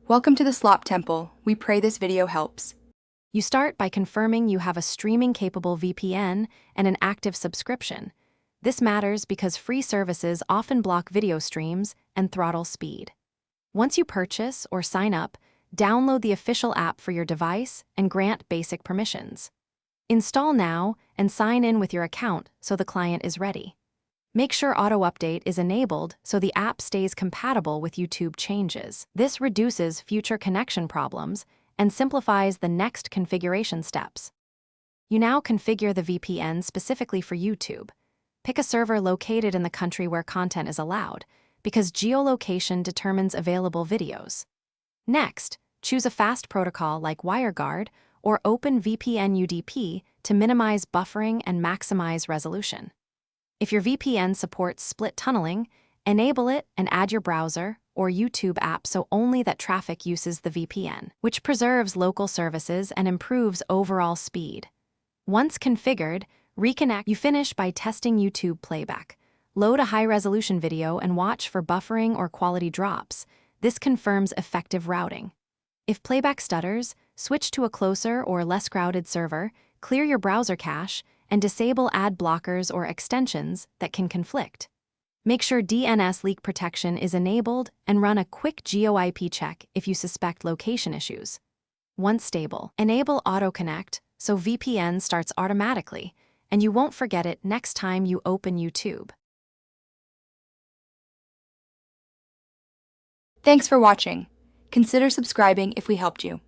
Welcome to the Slop Temple. We pray this video helps. You start by confirming you have a streaming-capable VPN and an active subscription. This matters because free services often block video streams and throttle speed. Once you purchase or sign up, download the official app for your device and grant basic permissions. Install now and sign in with your account so the client is ready. Make sure auto-update is enabled so the app stays compatible with YouTube changes. This reduces future connection problems and simplifies the next configuration steps. You now configure the VPN specifically for YouTube. Pick a server located in the country where content is allowed, because geolocation determines available videos. Next, choose a fast protocol like WireGuard or OpenVPN UDP to minimize buffering and maximize resolution. If your VPN supports split tunneling, enable it and add your browser or YouTube app so only that traffic uses the VPN, which preserves local services and improves overall speed. Once configured, reconnect. You finish by testing YouTube playback. Load a high-resolution video and watch for buffering or quality drops. This confirms effective routing. If playback stutters, switch to a closer or less crowded server, clear your browser cache, and disable ad blockers or extensions that can conflict. Make sure DNS leak protection is enabled and run a quick GeoIP check if you suspect location issues. Once stable, enable AutoConnect so VPN starts automatically, and you won't forget it next time you open YouTube. Thanks for watching. Consider subscribing if we helped you.